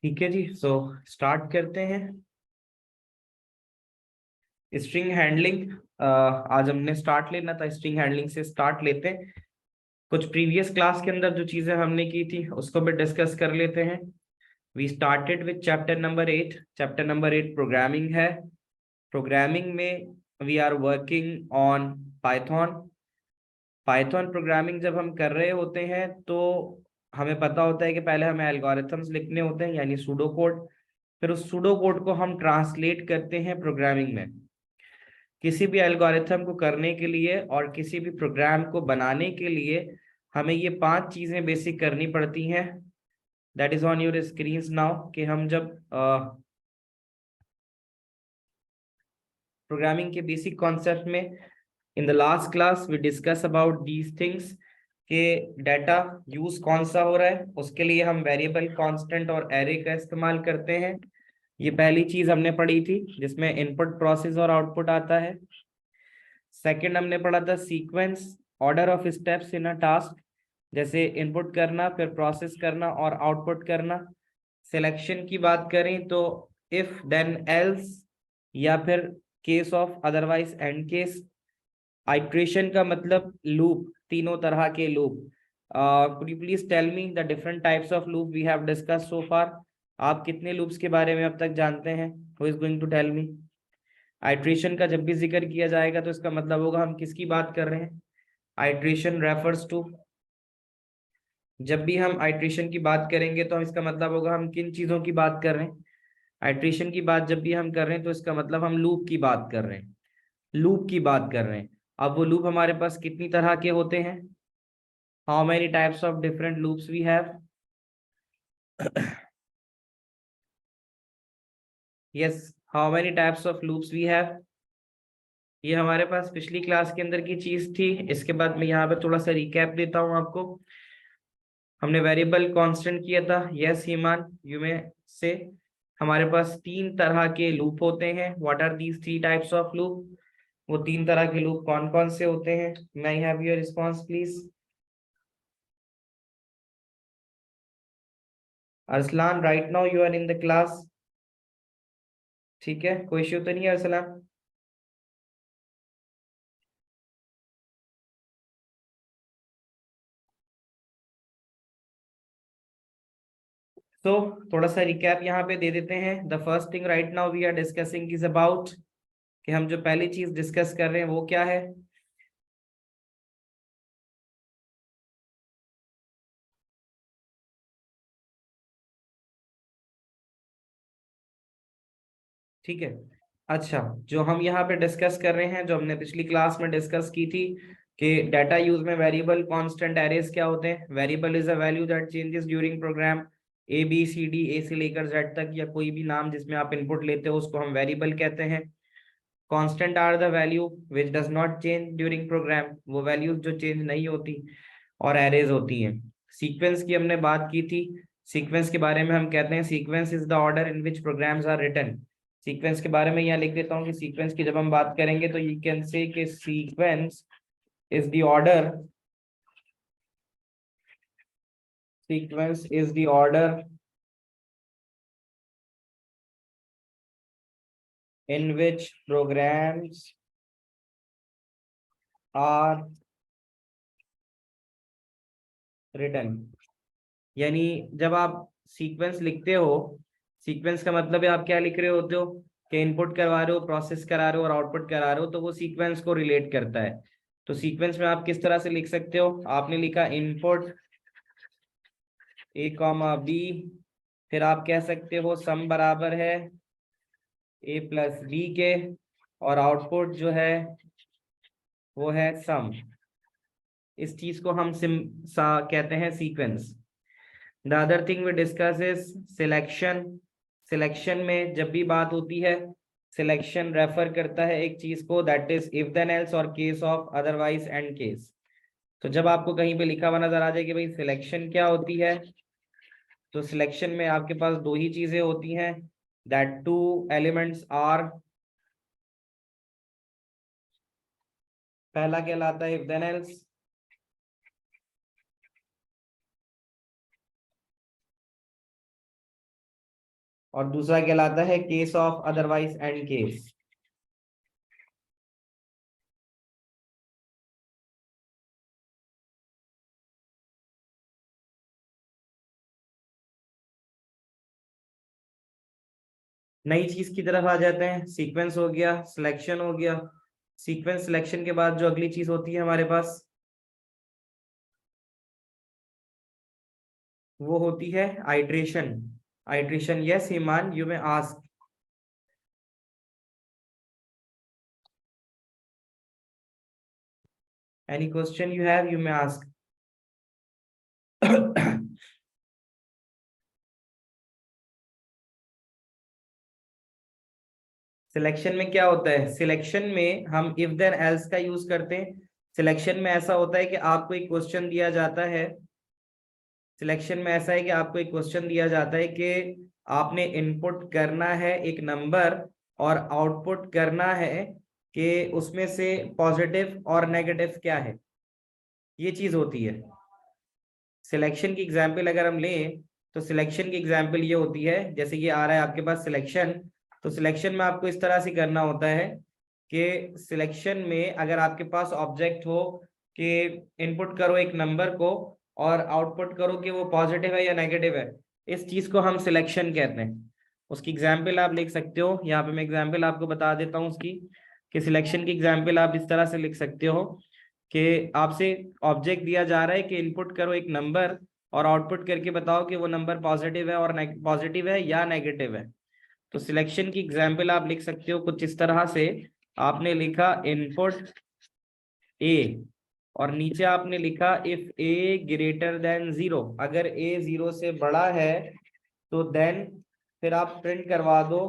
ठीक है जी, so start करते हैं। स्ट्रिंग हैंडलिंग आज हमने स्टार्ट लेना था, स्ट्रिंग हैंडलिंग से स्टार्ट लेते हैं। कुछ प्रीवियस क्लास के अंदर जो चीजें हमने की थी उसको भी डिस्कस कर लेते हैं। We started with chapter number 8। Chapter number 8 programming है। प्रोग्रामिंग में we are working on Python. Python programming जब हम कर रहे होते हैं तो हमें पता होता है कि पहले हमें एल्गोरिथम्स लिखने होते हैं, यानी सूडो कोड। फिर उस सूडो कोड को हम ट्रांसलेट करते हैं प्रोग्रामिंग में। किसी भी एल्गोरिथम को करने के लिए और किसी भी प्रोग्राम को बनाने के लिए हमें ये 5 चीजें बेसिक करनी पड़ती हैं। That is on your screen now कि हम जब प्रोग्रामिंग के बेसिक कॉन्सेप्ट में in the last class we discuss about these things के डाटा यूज कौन सा हो रहा है, उसके लिए हम वेरिएबल, कांस्टेंट और एरे का इस्तेमाल करते हैं। ये पहली चीज हमने पढ़ी थी जिसमें इनपुट, प्रोसेस और आउटपुट आता है। सेकंड हमने पढ़ा था sequence, order of steps in a task, जैसे इनपुट करना, फिर प्रोसेस करना और आउटपुट करना। सिलेक्शन की बात करें तो इफ देन एल्स, या फिर case of otherwise end case. Iteration का मतलब लूप, तीनों तरह के loop. Could you please tell me the different types of loop we have discuss so far. आप कितने लूप्स के बारे में अब तक जानते हैं? Who is going to tell me? Iteration का जब भी जिक्र किया जाएगा तो इसका मतलब होगा हम किसकी बात कर रहे हैं। आइट्रेशन रेफर्स टू, जब भी हम आइट्रेशन की बात करेंगे तो हम इसका मतलब होगा हम किन चीजों की बात कर रहे हैं। आइट्रेशन की बात जब भी हम कर रहे हैं तो इसका मतलब हम लूप की बात कर रहे हैं। लूप की बात कर रहे हैं। अब वो लूप हमारे पास कितनी तरह के होते हैं? How many types of different loops we have? Yes, how many types of loops we have? ये हमारे पास पिछली क्लास के अंदर की चीज थी। इसके बाद मैं यहाँ पे थोड़ा सा रिकैप देता हूँ आपको। हमने वेरिएबल कांस्टेंट किया था। यस हीमान, यू में से हमारे पास 3 तरह के लूप होते हैं। What are these 3 types of loop? वो 3 तरह के लूप कौन कौन से होते हैं? may I have your response please? Arsalan, right now you are in the class. ठीक है, कोई इश्यू तो नहीं है अरसलान? तो थोड़ा सा रिकैप यहाँ पे दे देते हैं। The first thing right now we are discussing is about, कि हम जो पहली चीज डिस्कस कर रहे हैं वो क्या है? ठीक है। अच्छा, जो हम यहाँ पे डिस्कस कर रहे हैं, जो हमने पिछली क्लास में डिस्कस की थी कि डाटा यूज में वेरिएबल, कांस्टेंट, एरेज क्या होते हैं। Variable is a value that changes during program. A B C D, A से लेकर जेड तक, या कोई भी नाम जिसमें आप इनपुट लेते हो उसको हम वेरिएबल कहते हैं। Constant are the value which does not change during program, वो वैल्यूज जो चेंज नहीं होती। और एरेज होती हैं। सीक्वेंस की हमने बात की थी। सीक्वेंस के बारे में हम कहते हैं sequence is the order in which programs are written. Sequence के बारे में यहाँ लिख देता हूँ कि सीक्वेंस की जब हम बात करेंगे तो यू कैन से कि sequence is the order, sequence is the order in which programs are written. यानी जब आप सीक्वेंस लिखते हो, सीक्वेंस का मतलब है आप क्या लिख रहे होते हो कि इनपुट करवा रहे हो, प्रोसेस करा रहे हो और आउटपुट करा रहे हो, तो वो सीक्वेंस को रिलेट करता है। तो सीक्वेंस में आप किस तरह से लिख सकते हो? आपने लिखा इनपुट ए कॉमा बी, फिर आप कह सकते हो सम बराबर है ए प्लस बी के, और आउटपुट जो है वो है सम। इस चीज को हम कहते हैं sequence. The other thing we discuss is selection. Selection में जब भी बात होती है, सिलेक्शन रेफर करता है एक चीज को, that is if then else और case of otherwise end case. तो जब आपको कहीं पे लिखा हुआ नजर आ जाए कि भाई सिलेक्शन क्या होती है, तो सिलेक्शन में आपके पास 2 ही चीजें होती हैं। दैट 2 एलिमेंट्स आर, पहला कहलाता है इफ देन एल्स, और दूसरा कहलाता है case of otherwise end case. नई चीज की तरफ आ जाते हैं। सीक्वेंस हो गया, सिलेक्शन हो गया। सीक्वेंस सिलेक्शन के बाद जो अगली चीज होती है हमारे पास, वो होती है iteration. Iteration, yes Iman, you may ask. Any question you have, you may ask. Selection में क्या होता है? सिलेक्शन में हम इफ देन एल्स का यूज करते हैं। सिलेक्शन में ऐसा होता है कि आपको एक क्वेश्चन दिया जाता है। सिलेक्शन में ऐसा है कि आपको एक क्वेश्चन दिया जाता है कि आपने इनपुट करना है एक नंबर और आउटपुट करना है कि उसमें से पॉजिटिव और नेगेटिव क्या है। ये चीज होती है। सिलेक्शन की एग्जाम्पल अगर हम लें तो सिलेक्शन की एग्जाम्पल ये होती है, जैसे कि आ रहा है आपके पास सिलेक्शन। तो सिलेक्शन में आपको इस तरह से करना होता है कि सिलेक्शन में अगर आपके पास ऑब्जेक्ट हो कि इनपुट करो एक नंबर को और आउटपुट करो कि वो पॉजिटिव है या नेगेटिव है, इस चीज को हम सिलेक्शन कहते हैं। उसकी एग्जाम्पल आप लिख सकते हो, यहाँ पे मैं एग्जाम्पल आपको बता देता हूँ उसकी, कि सिलेक्शन की एग्जाम्पल आप इस तरह से लिख सकते हो कि आपसे ऑब्जेक्ट दिया जा रहा है कि इनपुट करो एक नंबर और आउटपुट करके बताओ कि वो नंबर पॉजिटिव है और पॉजिटिव है या नेगेटिव है। तो सिलेक्शन की एग्जाम्पल आप लिख सकते हो कुछ इस तरह से। आपने लिखा इनपुट ए और नीचे आपने लिखा इफ ए ग्रेटर देन 0, अगर ए 0 से बड़ा है तो देन, फिर आप प्रिंट करवा दो।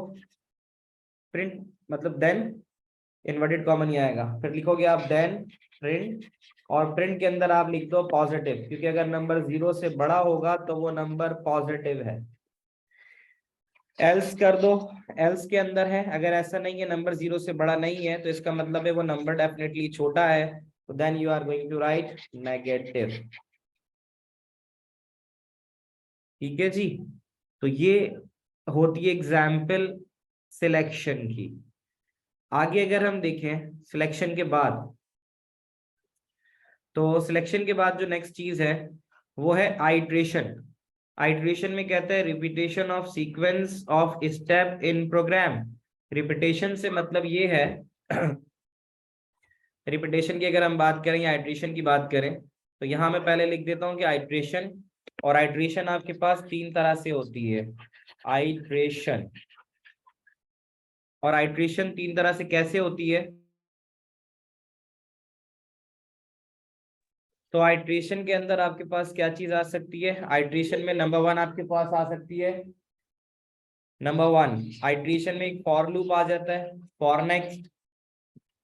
प्रिंट मतलब देन इन्वर्टेड कॉमन ही आएगा, फिर लिखोगे आप देन प्रिंट, और प्रिंट के अंदर आप लिख दो पॉजिटिव, क्योंकि अगर नंबर 0 से बड़ा होगा तो वो नंबर पॉजिटिव है। एल्स कर दो। एल्स के अंदर है अगर ऐसा नहीं है, नंबर 0 से बड़ा नहीं है, तो इसका मतलब है वो नंबर डेफिनेटली छोटा है, तो then you are going to write negative. ठीक है जी। तो ये होती है एग्जाम्पल सिलेक्शन की। आगे अगर हम देखें सिलेक्शन के बाद, तो सिलेक्शन के बाद जो नेक्स्ट चीज है वो है आइट्रेशन। आइट्रेशन में कहता है repetition of sequence of step in program. Repetition से मतलब ये है रिपीटेशन की अगर हम बात करें या आइट्रेशन की बात करें, तो यहां मैं पहले लिख देता हूं कि आइट्रेशन, और आइट्रेशन आपके पास तीन तरह से होती है। आइट्रेशन, और आइट्रेशन तीन तरह से कैसे होती है? तो आइट्रेशन के अंदर आपके पास क्या चीज आ सकती है? आइट्रेशन में नंबर वन आपके पास आ सकती है। नंबर वन, आइट्रेशन में एक फॉर लूप आ जाता है, फॉर नेक्स्ट,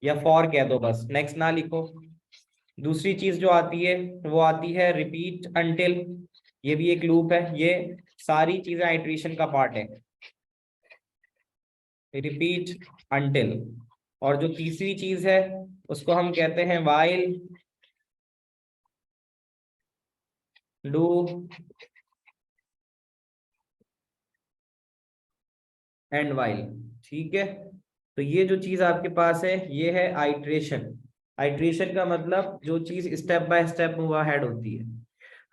या फॉर कह दो बस, नेक्स्ट ना लिखो। दूसरी चीज जो आती है वो आती है रिपीट अंटिल, ये भी एक लूप है। ये सारी चीजें आइट्रेशन का पार्ट है, रिपीट अंटिल। और जो तीसरी चीज है उसको हम कहते हैं वाइल, डू एंड वाइल। ठीक है। तो ये जो चीज आपके पास है ये है आइट्रेशन। आइट्रेशन का मतलब जो चीज step by step move ahead होती है।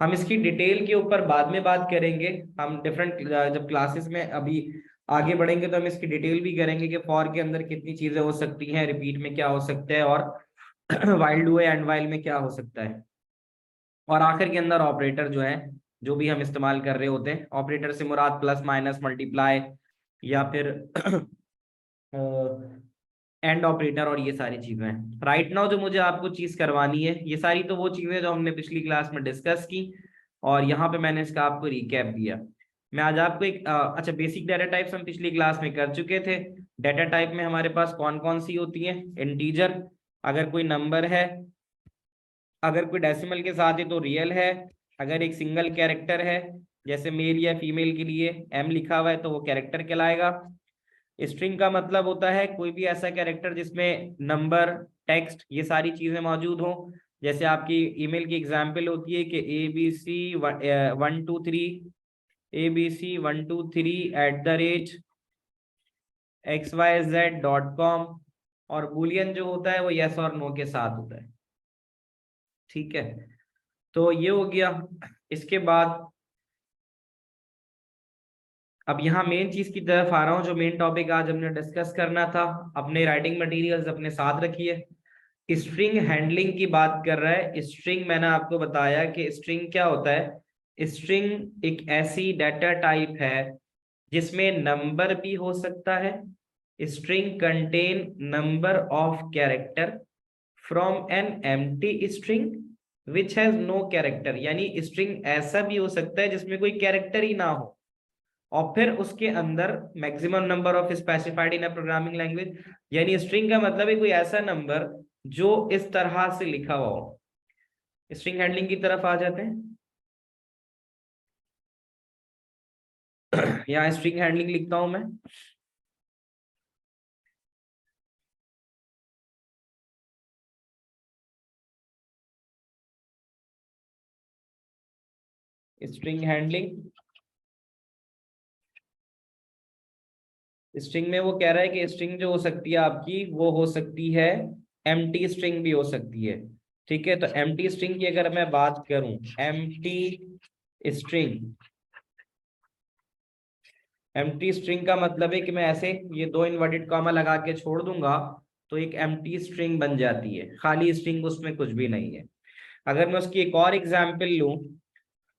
हम इसकी डिटेल के ऊपर बाद में बात करेंगे। हम डिफरेंट जब क्लासेस में अभी आगे बढ़ेंगे तो हम इसकी डिटेल भी करेंगे कि फॉर के अंदर कितनी चीजें हो सकती हैं, रिपीट में क्या हो सकता है, और वाइल डू एंड वाइल में क्या हो सकता है। और आखिर के अंदर ऑपरेटर जो है, जो भी हम इस्तेमाल कर रहे होते हैं, ऑपरेटर से मुराद प्लस माइनस मल्टीप्लाई या फिर एंड ऑपरेटर, और ये सारी चीजें हैं। राइट नाउ जो मुझे आपको चीज करवानी है, ये सारी तो वो चीजें जो हमने पिछली क्लास में डिस्कस की, और यहाँ पे मैंने इसका आपको रिकैप दिया। मैं आज आपको एक अच्छा, बेसिक डाटा टाइप्स हम पिछली क्लास में कर चुके थे। डाटा टाइप में हमारे पास कौन कौन सी होती हैं? इंटीजर, अगर कोई नंबर है, अगर कोई डेसिमल के साथ है तो रियल है, अगर एक सिंगल कैरेक्टर है जैसे मेल या फीमेल के लिए एम लिखा हुआ है तो वो कैरेक्टर कहलाएगा। स्ट्रिंग का मतलब होता है कोई भी ऐसा कैरेक्टर जिसमें नंबर, टेक्स्ट, ये सारी चीजें मौजूद हो। जैसे आपकी ईमेल की एग्जांपल होती है कि ABC 1 2 3 abc123@xyz.com, और बूलियन जो होता है वो यस और नो के साथ होता है। ठीक है, तो ये हो गया। इसके बाद अब यहाँ मेन चीज की तरफ आ रहा हूँ, जो मेन टॉपिक आज हमने डिस्कस करना था। अपने राइटिंग मटेरियल्स अपने साथ रखिए। स्ट्रिंग हैंडलिंग की बात कर रहा है। स्ट्रिंग मैंने आपको बताया कि स्ट्रिंग क्या होता है। स्ट्रिंग एक ऐसी डाटा टाइप है जिसमें नंबर भी हो सकता है। String contain number of character from an empty string which has no character, यानी स्ट्रिंग ऐसा भी हो सकता है जिसमें कोई कैरेक्टर ही ना हो, और फिर उसके अंदर maximum number of specified in a programming language, यानी स्ट्रिंग का मतलब है कोई ऐसा नंबर जो इस तरह से लिखा हुआ हो। स्ट्रिंग हैंडलिंग की तरफ आ जाते हैं। यहाँ स्ट्रिंग हैंडलिंग लिखता हूं मैं। स्ट्रिंग हैंडलिंग, स्ट्रिंग में वो कह रहा है कि स्ट्रिंग जो हो सकती है आपकी वो हो सकती है एम्प्टी स्ट्रिंग भी हो सकती है। ठीक है, तो एम्प्टी स्ट्रिंग की अगर मैं बात करूं, एम्प्टी स्ट्रिंग, एम्प्टी स्ट्रिंग का मतलब है कि मैं ऐसे ये दो इनवर्टेड कॉमा लगा के छोड़ दूंगा तो एक एम्प्टी स्ट्रिंग बन जाती है, खाली स्ट्रिंग, उसमें कुछ भी नहीं है। अगर मैं उसकी एक और एग्जांपल लूं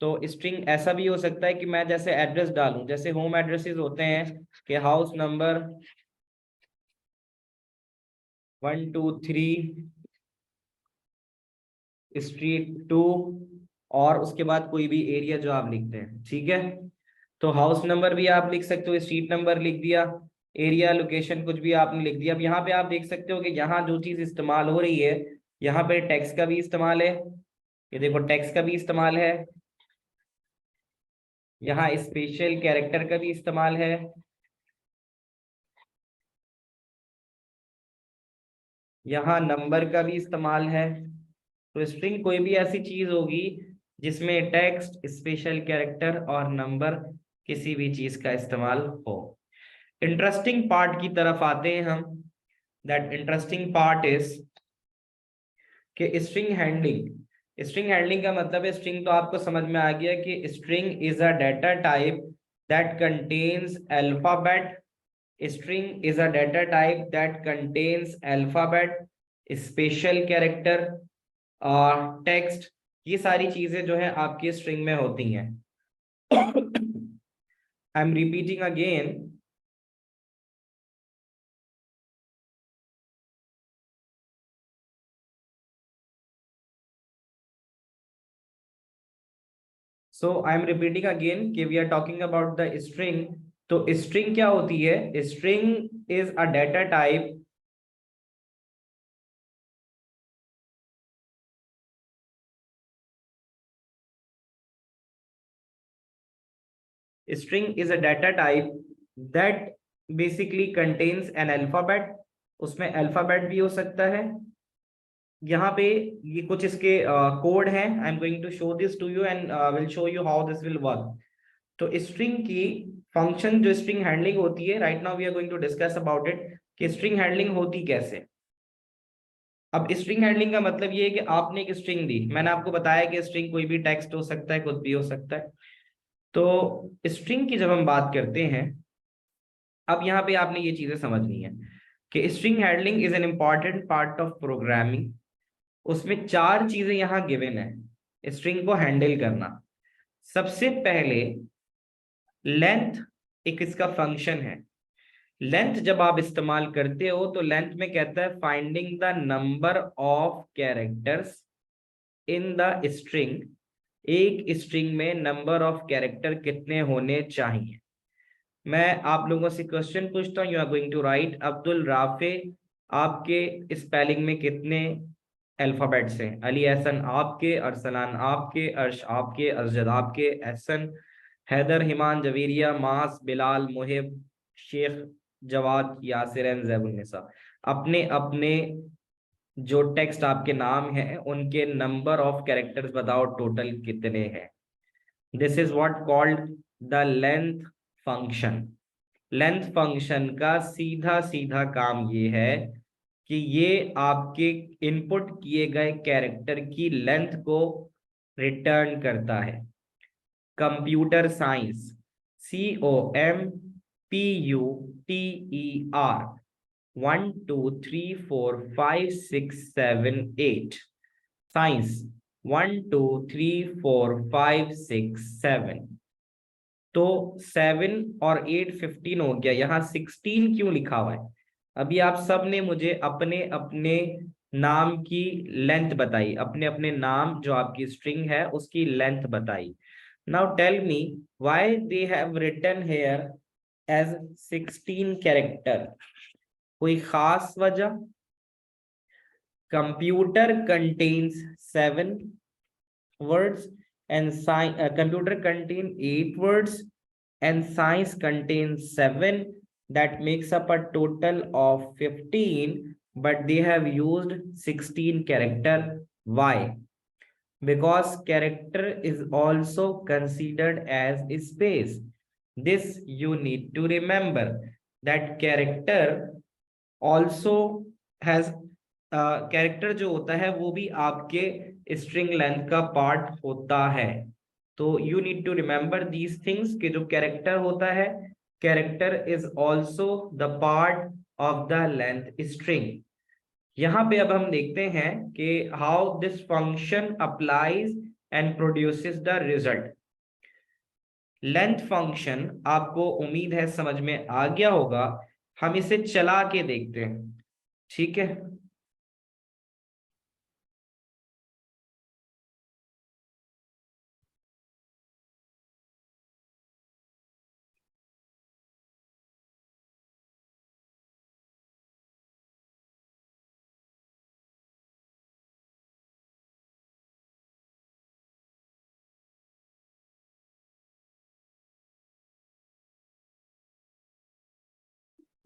तो स्ट्रिंग ऐसा भी हो सकता है कि मैं जैसे एड्रेस डालूं, जैसे होम एड्रेसेस होते हैं कि हाउस नंबर 123 स्ट्रीट 2, और उसके बाद कोई भी एरिया जो आप लिखते हैं। ठीक है, तो हाउस नंबर भी आप लिख सकते हो, स्ट्रीट नंबर लिख दिया, एरिया लोकेशन कुछ भी आपने लिख दिया। अब यहाँ पे आप देख सकते हो कि यहाँ जो चीज इस्तेमाल हो रही है, यहाँ पे टेक्स्ट का भी इस्तेमाल है, ये देखो टेक्स्ट का भी इस्तेमाल है, यहाँ स्पेशल कैरेक्टर का भी इस्तेमाल है, यहाँ नंबर का भी इस्तेमाल है। तो स्ट्रिंग कोई भी ऐसी चीज होगी जिसमें टेक्स्ट, स्पेशल कैरेक्टर और नंबर, किसी भी चीज का इस्तेमाल हो। इंटरेस्टिंग पार्ट की तरफ आते हैं हम। दैट इंटरेस्टिंग पार्ट इज कि स्ट्रिंग हैंडलिंग, स्ट्रिंग हैंडलिंग का मतलब है, स्ट्रिंग तो आपको समझ में आ गया कि string is a data type that contains alphabet. String is a data type that contains alphabet, special character और टेक्स्ट। ये सारी चीजें जो है आपकी स्ट्रिंग में होती हैं। I am repeating again. So I am repeating again कि we are talking about the string. तो स्ट्रिंग क्या होती है? String is a data type, string is a data type that basically contains an alphabet। उसमें alphabet भी हो सकता है। यहाँ पे ये कुछ इसके कोड हैं, I am going to show this to you and will show you how this will work. तो स्ट्रिंग की फंक्शन, जो स्ट्रिंग हैंडलिंग होती है, right now we are going to discuss about it कि स्ट्रिंग हैंडलिंग होती कैसे। अब string handling का मतलब ये है कि आपने एक स्ट्रिंग दी, मैंने आपको बताया कि स्ट्रिंग कोई भी टेक्स्ट हो सकता है, कुछ भी हो सकता है। तो स्ट्रिंग की जब हम बात करते हैं, अब यहाँ पे आपने ये चीजें समझनी है कि string handling is an important part of programming. उसमें चार चीजें यहाँ गिवन है स्ट्रिंग को हैंडल करना। सबसे पहले लेंथ, एक इसका फंक्शन है। लेंथ जब आप इस्तेमाल करते हो तो लेंथ में कहता है finding the number of characters in the string. एक स्ट्रिंग में नंबर ऑफ कैरेक्टर कितने होने चाहिए। मैं आप लोगों से क्वेश्चन पूछता हूँ, you are going to write Abdul Rafay आपके स्पेलिंग में कितने अल्फाबेट्स हैं? अली एहसन आपके, अरसलान आपके, अर्श आपके, अरजद आपके, एहसन, हैदर, हिमान, जवीरिया, मास, बिलाल, मुहिब, शेख, जवाद, यासिर एंड जैबुन्निसा। अपने अपने जो टेक्स्ट आपके नाम है उनके नंबर ऑफ कैरेक्टर्स बताओ, टोटल कितने हैं। This is what called the length function. Length function का सीधा सीधा काम ये है कि ये आपके इनपुट किए गए कैरेक्टर की लेंथ को रिटर्न करता है। Computer science, COMPUTER, 1 2 3 4 5 6 7 8, science 1 2 3 4 5 6 7। तो 7 और 8 15 हो गया, यहाँ 16 क्यों लिखा हुआ है? अभी आप सब ने मुझे अपने अपने नाम की लेंथ बताई, अपने अपने नाम जो आपकी स्ट्रिंग है उसकी लेंथ बताई। Now tell me why they have written here as 16 character. कोई खास वजह? Computer contains 7 words and computer contain 8 words and science contains 7. That makes up a total of 15, but they have used 16 character. Why? Because character is also considered as space. This you need to remember, that character also has character जो होता है वो भी आपके string length का part होता है। तो you need to remember these things कि जो कैरेक्टर होता है, character is also the part of the length string. यहाँ पे अब हम देखते हैं कि how this function applies and produces the result. Length function आपको उम्मीद है समझ में आ गया होगा। हम इसे चला के देखते हैं, ठीक है।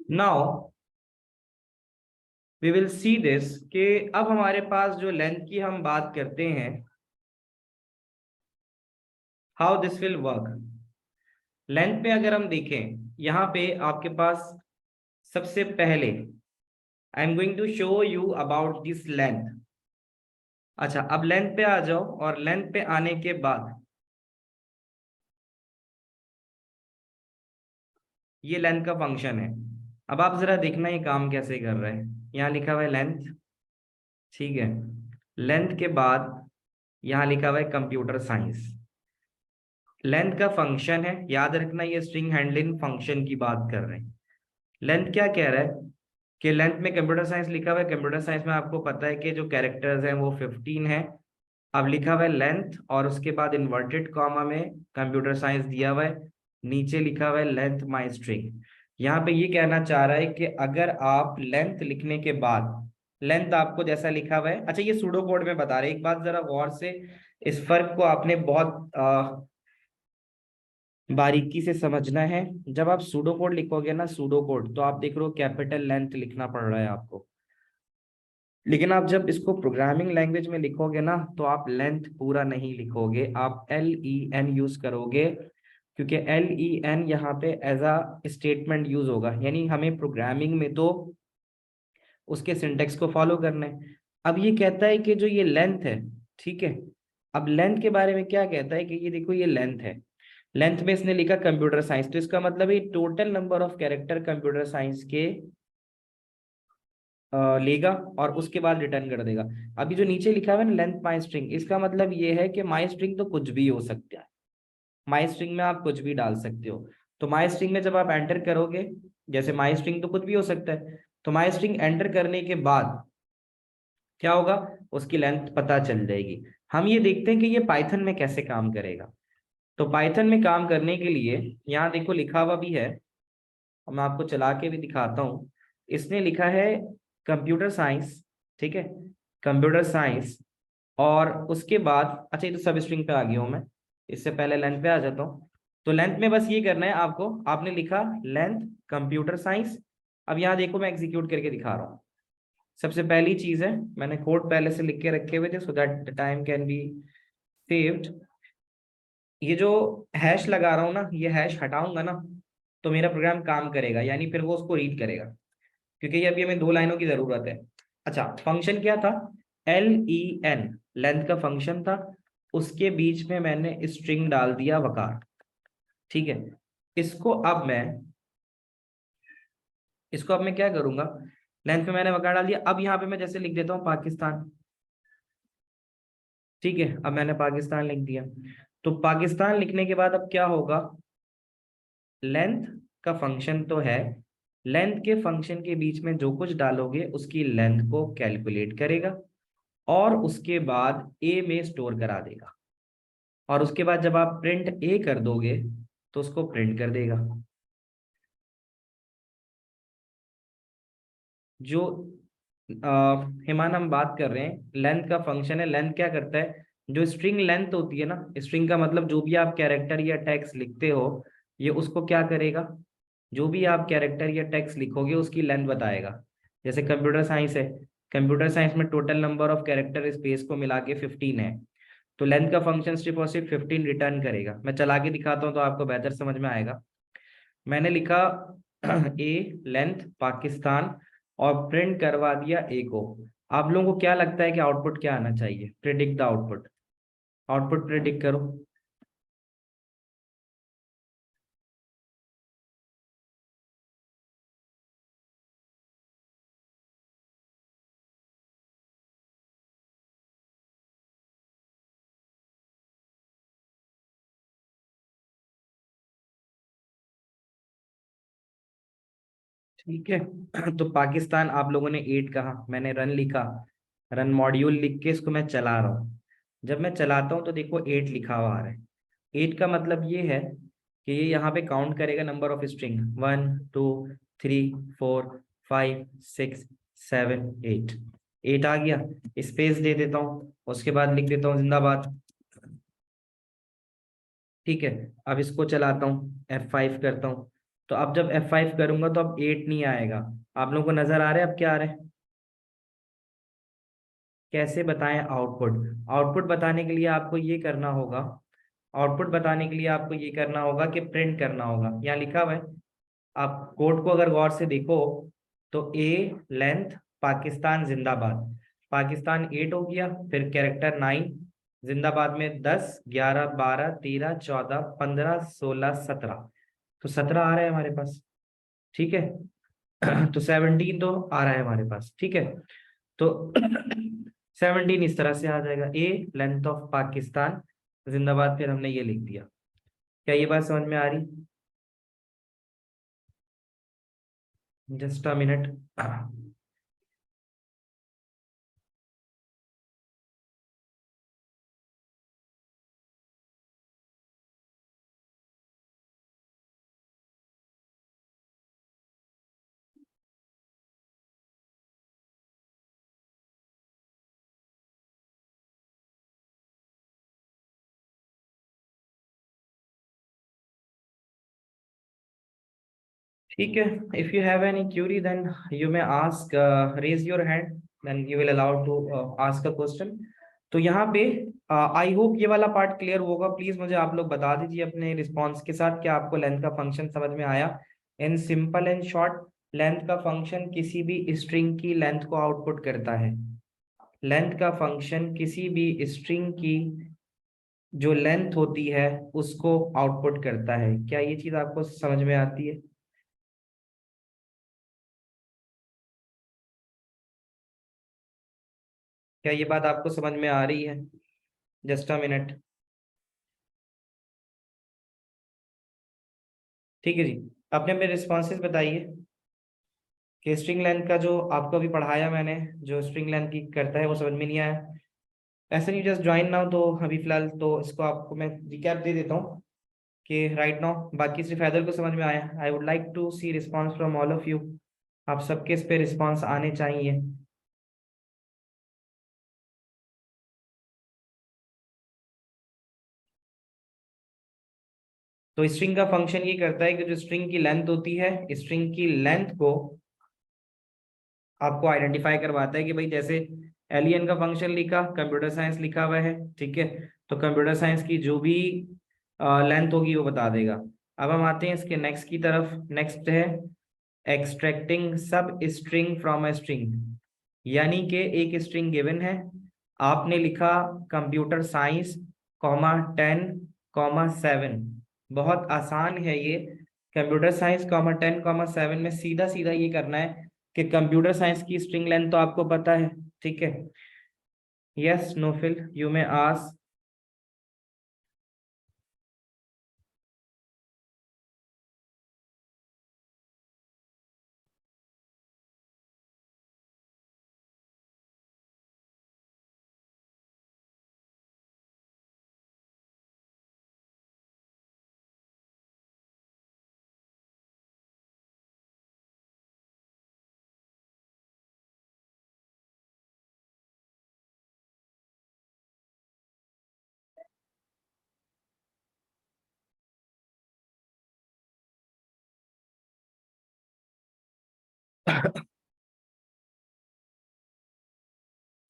Now we will see this कि अब हमारे पास जो लेंथ की हम बात करते हैं, how this will work. Length पे अगर हम देखें, यहाँ पे आपके पास सबसे पहले I am going to show you about this length. अच्छा, अब लेंथ पे आ जाओ, और लेंथ पे आने के बाद ये लेंथ का फंक्शन है। अब आप जरा देखना ये काम कैसे कर रहा है। यहाँ लिखा हुआ है लेंथ, ठीक है। लेंथ के बाद यहाँ लिखा हुआ है कंप्यूटर साइंस। लेंथ का फंक्शन है, याद रखना ये स्ट्रिंग हैंडलिंग फंक्शन की बात कर रहे हैं। लेंथ क्या कह रहा है कि लेंथ में कंप्यूटर साइंस लिखा हुआ है। कंप्यूटर साइंस में आपको पता है कि जो कैरेक्टर्स हैं वो 15 है। अब लिखा हुआ है लेंथ, और उसके बाद इन्वर्टेड कॉमा में कंप्यूटर साइंस दिया हुआ है, नीचे लिखा हुआ है लेंथ माई स्ट्रिंग। यहाँ पे ये कहना चाह रहा है कि अगर आप लेंथ लिखने के बाद लेंथ आपको जैसा लिखा हुआ है, अच्छा ये सूडो कोड में बता रहे हैं, एक बात जरा गौर से इस फर्क को आपने बहुत बारीकी से समझना है। जब आप सूडो कोड लिखोगे ना, सूडो कोड, तो आप देख रहे हो कैपिटल लेंथ लिखना पड़ रहा है आपको। लेकिन आप जब इसको प्रोग्रामिंग लैंग्वेज में लिखोगे ना, तो आप लेंथ पूरा नहीं लिखोगे, आप LEN यूज करोगे, क्योंकि LEN यहाँ पे एज अ स्टेटमेंट यूज होगा। यानी हमें प्रोग्रामिंग में तो उसके सिंटेक्स को फॉलो करना है। अब ये कहता है कि जो ये लेंथ है, ठीक है। अब लेंथ के बारे में क्या कहता है कि ये देखो ये लेंथ है। लेंथ में इसने लिखा कंप्यूटर साइंस, तो इसका मतलब ये total number of character computer science के लेगा और उसके बाद रिटर्न कर देगा। अभी जो नीचे लिखा हुआ है ना लेंथ माई स्ट्रिंग, इसका मतलब ये है कि माई स्ट्रिंग तो कुछ भी हो सकता है। माई स्ट्रिंग में आप कुछ भी डाल सकते हो। तो माई स्ट्रिंग में जब आप एंटर करोगे, जैसे माई स्ट्रिंग तो कुछ भी हो सकता है, तो माई स्ट्रिंग एंटर करने के बाद क्या होगा, उसकी लेंथ पता चल जाएगी। हम ये देखते हैं कि ये पाइथन में कैसे काम करेगा। तो पाइथन में काम करने के लिए यहाँ देखो लिखा हुआ भी है, और मैं आपको चला के भी दिखाता हूँ। इसने लिखा है कंप्यूटर साइंस, ठीक है, कंप्यूटर साइंस, और उसके बाद अच्छा ये तो सब स्ट्रिंग पे आ गया हूँ मैं, इससे पहले लेंथ पे आ जाता हूँ। तो लेंथ में बस ये करना है आपको, आपने लिखा लेंथ कंप्यूटर साइंस। अब यहाँ देखो मैं एग्जीक्यूट करके दिखा रहा हूँ। सबसे पहली चीज है, मैंने कोड पहले से लिख के रखे हुए थे so that the time can be saved. ये जो हैश लगा रहा हूँ ना, ये हैश हटाऊंगा ना तो मेरा प्रोग्राम काम करेगा, यानी फिर वो उसको रीड करेगा, क्योंकि ये अभी हमें 2 लाइनों की जरूरत है। अच्छा, फंक्शन क्या था? len, लेंथ का फंक्शन था। उसके बीच में मैंने स्ट्रिंग डाल दिया वकार। ठीक है, इसको अब मैं इसको अब मैं क्या करूंगा, लेंथ में मैंने वकार डाल दिया। अब यहाँ पे मैं जैसे लिख देता हूँ पाकिस्तान। ठीक है, अब मैंने पाकिस्तान लिख दिया। तो पाकिस्तान लिखने के बाद अब क्या होगा, लेंथ का फंक्शन तो है, लेंथ के फंक्शन के बीच में जो कुछ डालोगे उसकी लेंथ को कैलकुलेट करेगा और उसके बाद ए में स्टोर करा देगा, और उसके बाद जब आप प्रिंट ए कर दोगे तो उसको प्रिंट कर देगा। जो हिमान हम बात कर रहे हैं, लेंथ का फंक्शन है। लेंथ क्या करता है, जो स्ट्रिंग लेंथ होती है ना, स्ट्रिंग का मतलब जो भी आप कैरेक्टर या टेक्स्ट लिखते हो, ये उसको क्या करेगा, जो भी आप कैरेक्टर या टेक्स्ट लिखोगे उसकी लेंथ बताएगा। जैसे कंप्यूटर साइंस है, कंप्यूटर साइंस में total number of character space को मिला के 15 है, तो लेंथ का फंक्शन सिर्फ और सिर्फ 15 रिटर्न करेगा। मैं चला के दिखाता हूँ तो आपको बेहतर समझ में आएगा। मैंने लिखा ए लेंथ पाकिस्तान और प्रिंट करवा दिया ए को। आप लोगों को क्या लगता है कि आउटपुट क्या आना चाहिए? Predict the output, output predict करो। ठीक है, तो पाकिस्तान आप लोगों ने 8 कहा, मैंने रन लिखा, रन मॉड्यूल लिख के इसको मैं चला रहा हूँ। जब मैं चलाता हूँ तो देखो 8 लिखा हुआ आ रहा है। 8 का मतलब ये है कि ये यहाँ पे काउंट करेगा नंबर ऑफ स्ट्रिंग, 1 2 3 4 5 6 7 8। 8 आ गया, स्पेस दे देता हूँ, उसके बाद लिख देता हूँ जिंदाबाद। ठीक है, अब इसको चलाता हूँ, F5 करता हूँ। तो अब जब F5 करूंगा तो अब 8 नहीं आएगा। आप लोगों को नजर आ रहा है अब क्या आ रहा है? कैसे बताएं आउटपुट? आउटपुट बताने के लिए आपको ये करना होगा, आउटपुट बताने के लिए आपको ये करना होगा कि प्रिंट करना होगा। यहाँ लिखा हुआ है, आप कोड को अगर गौर से देखो तो ए लेंथ पाकिस्तान जिंदाबाद, पाकिस्तान 8 हो गया, फिर कैरेक्टर 9, जिंदाबाद में 10 11 12 13 14 15 16 17, तो 17 आ रहा है हमारे पास। ठीक है, तो 17 तो आ रहा है हमारे पास। ठीक है, तो 17 इस तरह से आ जाएगा, ए लेंथ ऑफ पाकिस्तान जिंदाबाद, फिर हमने ये लिख दिया। क्या ये बात समझ में आ रही? Just a minute. ठीक है, if you have any query then you may ask, raise your hand, then you will allowed to ask a question. तो यहाँ पे आई होप ये वाला पार्ट क्लियर होगा। प्लीज मुझे आप लोग बता दीजिए अपने रिस्पॉन्स के साथ क्या आपको लेंथ का फंक्शन समझ में आया। In simple and short, length का फंक्शन किसी भी स्ट्रिंग की लेंथ को आउटपुट करता है। लेंथ का फंक्शन किसी भी स्ट्रिंग की जो लेंथ होती है उसको आउटपुट करता है। क्या ये चीज आपको समझ में आती है? क्या ये बात आपको समझ में आ रही है? Just a minute. ठीक है जी, आपने अपने रिस्पॉन्सेज बताइए कि स्ट्रिंग लेंथ का जो आपको अभी पढ़ाया मैंने, जो स्ट्रिंग लेंथ की करता है वो समझ में नहीं आया। ऐसे नहीं, जस्ट ज्वाइन नाउ, तो अभी फिलहाल तो इसको आपको मैं रिकैप दे देता हूँ कि राइट नाउ बाकी सिर्फ हैदर को समझ में आया। I would like to see response from all of you. आप सबके इस पे रिस्पॉन्स आने चाहिए। तो स्ट्रिंग का फंक्शन ये करता है कि जो स्ट्रिंग की लेंथ होती है, स्ट्रिंग की लेंथ को आपको आइडेंटिफाई करवाता है कि भाई जैसे एलियन का फंक्शन लिखा, कंप्यूटर साइंस लिखा हुआ है। ठीक है, तो कंप्यूटर साइंस की जो भी लेंथ होगी वो बता देगा। अब हम आते हैं इसके नेक्स्ट की तरफ। नेक्स्ट है एक्सट्रैक्टिंग सब स्ट्रिंग फ्रॉम अ स्ट्रिंग। यानी कि एक स्ट्रिंग गिवन है, आपने लिखा कंप्यूटर साइंस कॉमा 10 कॉमा 7। बहुत आसान है ये। कंप्यूटर साइंस कॉमा 10 कॉमा 7 में सीधा सीधा ये करना है कि कंप्यूटर साइंस की स्ट्रिंग लेंथ तो आपको पता है, ठीक है। Yes Nofil you may ask.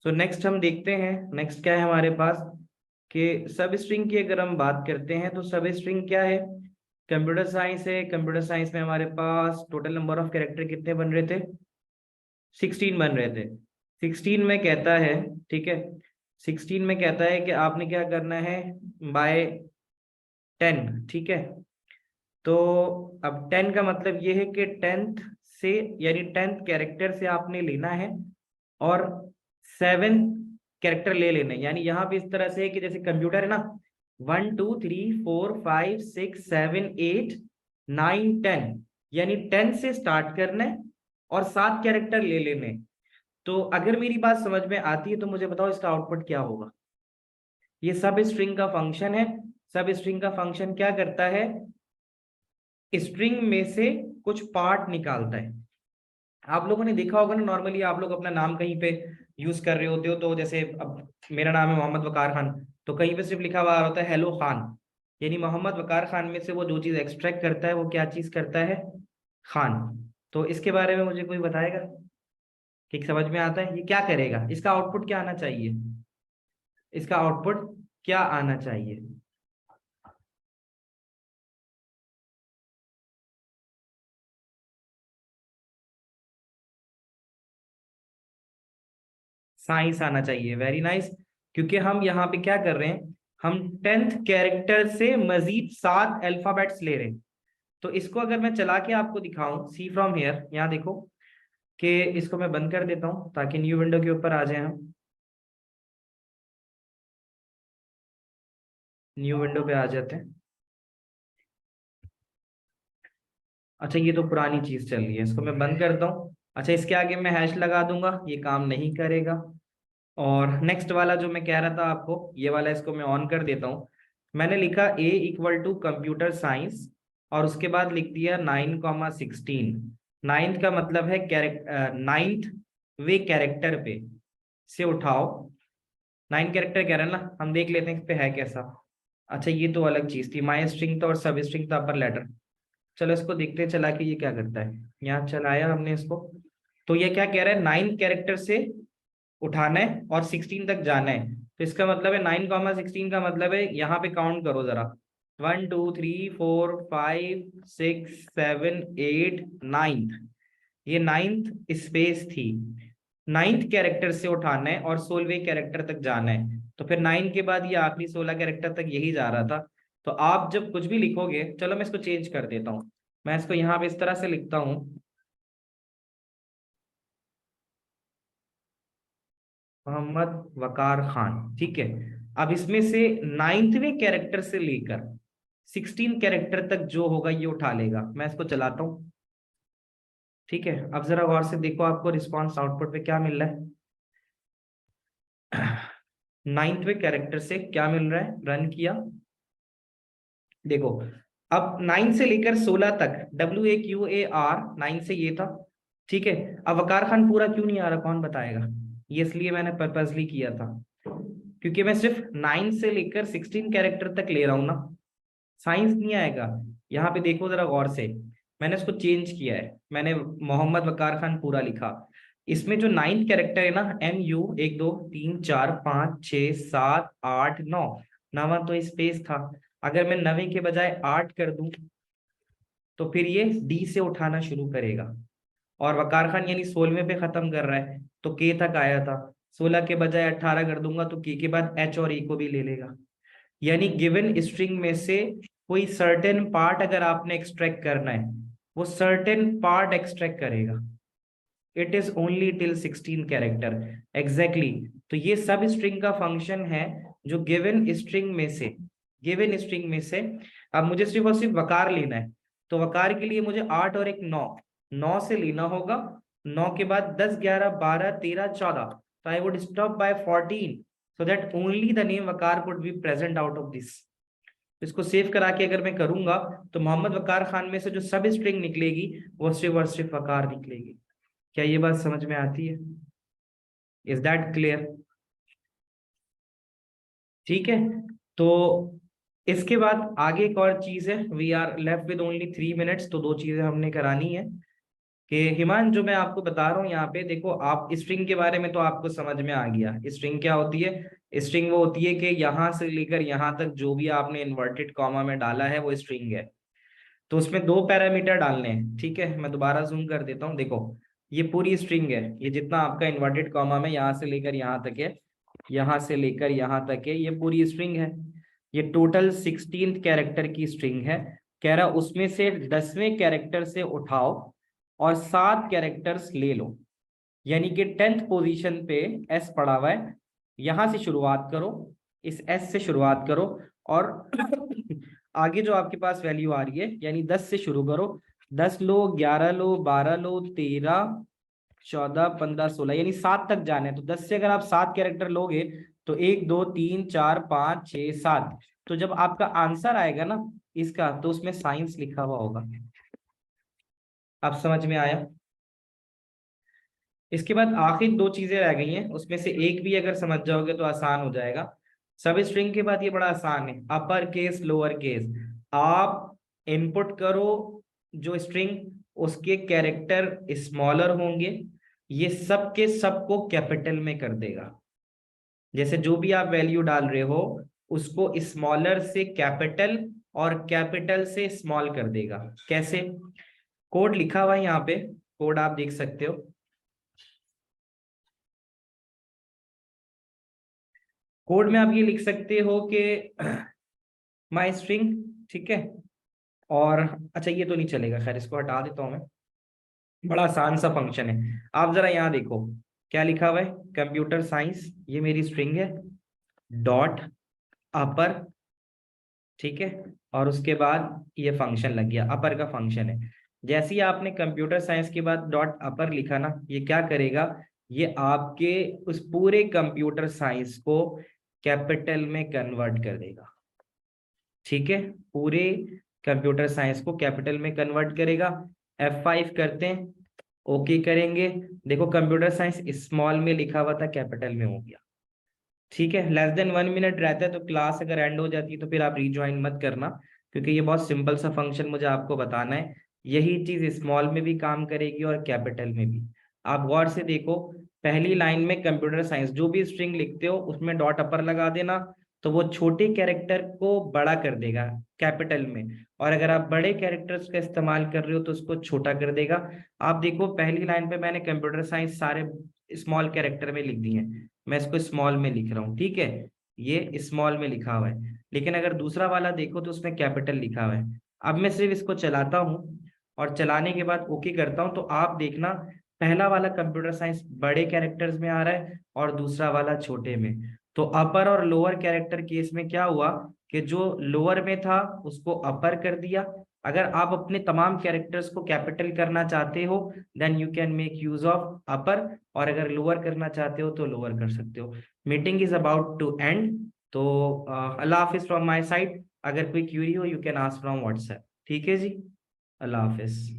तो नेक्स्ट हम देखते हैं नेक्स्ट क्या है हमारे पास कि सब स्ट्रिंग की अगर हम बात करते हैं तो सब स्ट्रिंग क्या है। कंप्यूटर साइंस है, कंप्यूटर साइंस में हमारे पास टोटल नंबर ऑफ कैरेक्टर कितने बन रहे थे, 16 बन रहे थे। 16 में कहता है, ठीक है, 16 में कहता है कि आपने क्या करना है बाय 10, ठीक है। तो अब 10 का मतलब ये है कि 10th से यानी 10th कैरेक्टर से आपने लेना है और 7th कैरेक्टर ले लेने। यानी यहाँ पे इस तरह से है कि जैसे कंप्यूटर है ना, 1 2 3 4 5 6 7 8 9 10, यानी 10 से स्टार्ट करना है और 7 कैरेक्टर ले लेने। तो अगर मेरी बात समझ में आती है तो मुझे बताओ इसका आउटपुट क्या होगा। ये सब स्ट्रिंग का फंक्शन है। सब स्ट्रिंग का फंक्शन क्या करता है, स्ट्रिंग में से कुछ पार्ट निकालता है। आप लोगों ने देखा होगा ना, नॉर्मली आप लोग अपना नाम कहीं पे यूज कर रहे होते हो, तो जैसे अब मेरा नाम है मोहम्मद वकार खान, तो कहीं पे सिर्फ लिखा हुआ होता है हेलो खान। यानी मोहम्मद वकार खान में से वो जो चीज एक्सट्रैक्ट करता है वो क्या चीज करता है, खान। तो इसके बारे में मुझे कोई बताएगा, ठीक समझ में आता है ये क्या करेगा, इसका आउटपुट क्या आना चाहिए, इसका आउटपुट क्या आना चाहिए। साइंस आना चाहिए, वेरी नाइस। क्योंकि हम यहाँ पे क्या कर रहे हैं, हम 10th कैरेक्टर से मजीद 7 अल्फाबेट्स ले रहे हैं। तो इसको अगर मैं चला के आपको दिखाऊं, सी फ्रॉम हेयर, यहाँ देखो कि इसको मैं बंद कर देता हूं ताकि न्यू विंडो के ऊपर आ जाए हम। न्यू विंडो पे आ जाते हैं। अच्छा ये तो पुरानी चीज चल रही है, इसको मैं बंद करता हूँ। अच्छा इसके आगे मैं हैश लगा दूंगा, ये काम नहीं करेगा। और नेक्स्ट वाला जो मैं कह रहा था आपको, ये वाला इसको मैं ऑन कर देता हूँ। मैंने लिखा ए इक्वल टू कंप्यूटर साइंस और उसके बाद लिख दिया 9 कॉमा 16। नाइन्थ का मतलब है कैरेक्टर, नाइन्थ वे कैरेक्टर पे से उठाओ। 9 कैरेक्टर कह रहे हैं ना, हम देख लेते हैं इस पे है कैसा। अच्छा ये तो अलग चीज थी, माई स्ट्रिंग था और सब स्ट्रिंग था अपर लेटर। चलो इसको देखते हैं चला के ये क्या करता है। यहाँ चलाया हमने इसको, तो ये क्या कह रहा है, 9 कैरेक्टर से उठाना है और 16 तक जाना है। तो इसका मतलब है 9 कॉमा 16 का मतलब है, यहाँ पे काउंट करो जरा, 1 2 3 4 5 6 7 8 9। ये 9th स्पेस थी, 9th कैरेक्टर से उठाना है और 16वें कैरेक्टर तक जाना है। तो फिर 9 के बाद ये आखिरी 16 कैरेक्टर तक यही जा रहा था। तो आप जब कुछ भी लिखोगे, चलो मैं इसको चेंज कर देता हूँ। मैं इसको यहाँ पे इस तरह से लिखता हूँ, मोहम्मद वकार खान, ठीक है। अब इसमें से 9वें कैरेक्टर से लेकर 16 कैरेक्टर तक जो होगा ये उठा लेगा। मैं इसको चलाता हूँ, ठीक है। अब जरा गौर से देखो आपको रिस्पॉन्स आउटपुट पे क्या मिल रहा है। 9वें कैरेक्टर से क्या मिल रहा है, रन किया, देखो। अब 9 से लेकर 16 तक WAQAR 9 से ये था, ठीक है। अब वकार खान पूरा क्यों नहीं आ रहा, कौन बताएगा। ये इसलिए मैंने पर्पसली किया था क्योंकि मैं सिर्फ 9 से लेकर 16 कैरेक्टर तक ले रहा हूं ना, साइंस नहीं आएगा। यहाँ पे देखो जरा गौर से, मैंने इसको चेंज किया है, मैंने मोहम्मद वकार खान पूरा लिखा। इसमें जो 9th कैरेक्टर है ना, MU 1 2 3 4 5 6 7 8 9, नवा तो स्पेस था। अगर मैं 9 के बजाय 8 कर दूं तो फिर ये डी से उठाना शुरू करेगा। और वकार खान यानी 16वें पे खत्म कर रहा है तो के तक आया था, 16 के बजाय 18 कर दूंगा तो के बाद एच और ई को भी ले लेगा। यानी गिवन स्ट्रिंग में से कोई सर्टेन पार्ट अगर आपने एक्सट्रैक्ट करना है, वो सर्टेन पार्ट एक्सट्रैक्ट करेगा। It is only till 16 character exactly. तो ये सब स्ट्रिंग का फंक्शन है जो गिवन स्ट्रिंग में से अब मुझे सिर्फ और सिर्फ वकार लेना है। तो वकार के लिए मुझे 8 और एक 9 से लेना होगा। 9 के बाद 10 11 12 13 14, तो I would stop by 14 so that only the name Waqar would be present out of this। इसको सेव करा के अगर मैं करूंगा तो मोहम्मद वकार खान में से जो सब स्ट्रिंग निकलेगी वो सिर्फ और सिर्फ वकार निकलेगी। क्या ये बात समझ में आती है? Is that clear? ठीक है। तो इसके बाद आगे एक और चीज है, we are left with only 3 minutes, तो 2 चीजें हमने करानी है। कि हिमान जो मैं आपको बता रहा हूँ यहाँ पे देखो, आप स्ट्रिंग के बारे में तो आपको समझ में आ गया। स्ट्रिंग क्या होती है? स्ट्रिंग वो होती है कि यहाँ से लेकर यहाँ तक जो भी आपने इन्वर्टेड कॉमा में डाला है वो स्ट्रिंग है। तो उसमें 2 पैरामीटर डालने हैं। ठीक है, मैं दोबारा जूम कर देता हूँ। देखो ये पूरी स्ट्रिंग है, ये जितना आपका इन्वर्टेड कॉमा में यहाँ से लेकर यहाँ तक है, यहाँ से लेकर यहाँ तक है, ये पूरी स्ट्रिंग है। ये टोटल 16 कैरेक्टर की स्ट्रिंग है। कह रहा उसमें से 10वें कैरेक्टर से उठाओ और 7 कैरेक्टर्स ले लो। यानी कि 10th पोजीशन पे एस पड़ा हुआ है, यहां से शुरुआत करो, इस एस से शुरुआत करो और आगे जो आपके पास वैल्यू आ रही है यानी 10 से शुरू करो। 10 लो, 11 लो, 12 लो, 13 14 15 16, यानी 7 तक जाना है। तो 10 से अगर आप 7 कैरेक्टर लोगे तो 1 2 3 4 5 6 7, तो जब आपका आंसर आएगा ना इसका तो उसमें साइंस लिखा हुआ होगा। आप समझ में आया? इसके बाद आखिर 2 चीजें रह गई हैं, उसमें से एक भी अगर समझ जाओगे तो आसान हो जाएगा। सब स्ट्रिंग के बाद ये बड़ा आसान है, अपर केस लोअर केस। आप इनपुट करो जो स्ट्रिंग, उसके कैरेक्टर स्मॉलर होंगे, ये सब के सब को कैपिटल में कर देगा। जैसे जो भी आप वैल्यू डाल रहे हो उसको स्मॉलर से कैपिटल और कैपिटल से स्मॉल कर देगा। कैसे? कोड लिखा हुआ है यहाँ पे, कोड आप देख सकते हो। कोड में आप ये लिख सकते हो कि माई स्ट्रिंग, ठीक है। और अच्छा ये तो नहीं चलेगा, खैर इसको हटा देता हूं मैं। बड़ा आसान सा फंक्शन है, आप जरा यहाँ देखो क्या लिखा हुआ है। कंप्यूटर साइंस, ये मेरी स्ट्रिंग है, डॉट अपर, ठीक है। और उसके बाद ये फंक्शन लग गया, अपर का फंक्शन है। जैसे ही आपने कंप्यूटर साइंस के बाद डॉट अपर लिखा ना, ये क्या करेगा, ये आपके उस पूरे कंप्यूटर साइंस को कैपिटल में कन्वर्ट कर देगा। ठीक है, पूरे कंप्यूटर साइंस को कैपिटल में कन्वर्ट करेगा। F5 करते हैं, ओके करेंगे। देखो कंप्यूटर साइंस स्मॉल में लिखा हुआ था, कैपिटल में हो गया। ठीक है, लेस देन 1 मिनट रहता है तो क्लास अगर एंड हो जाती है तो फिर आप रिज्वाइन मत करना, क्योंकि ये बहुत सिंपल सा फंक्शन मुझे आपको बताना है। यही चीज स्मॉल में भी काम करेगी और कैपिटल में भी। आप गौर से देखो, पहली लाइन में कंप्यूटर साइंस जो भी स्ट्रिंग लिखते हो उसमें डॉट अपर लगा देना, तो वो छोटे कैरेक्टर को बड़ा कर देगा कैपिटल में। और अगर आप बड़े कैरेक्टर्स का इस्तेमाल कर रहे हो तो उसको छोटा कर देगा। आप देखो पहली लाइन पे मैंने कंप्यूटर साइंस सारे स्मॉल कैरेक्टर में लिख दिए हैं, मैं इसको स्मॉल में लिख रहा हूँ, ठीक है, ये स्मॉल में लिखा हुआ है। लेकिन अगर दूसरा वाला देखो तो उसमें कैपिटल लिखा हुआ है। अब मैं सिर्फ इसको चलाता हूँ और चलाने के बाद ओके करता हूँ, तो आप देखना पहला वाला कंप्यूटर साइंस बड़े कैरेक्टर्स में आ रहा है और दूसरा वाला छोटे में। तो अपर और लोअर कैरेक्टर केस में क्या हुआ कि जो लोअर में था उसको अपर कर दिया। अगर आप अपने तमाम कैरेक्टर्स को कैपिटल करना चाहते हो then you can make use of upper, और अगर लोअर करना चाहते हो तो लोअर कर सकते हो। Meeting is about to end, तो अल्लाह हाफिज फ्रॉम माय साइड। अगर कोई क्यूरी हो you can ask from WhatsApp. ठीक है जी, अल्लाह हाफिज।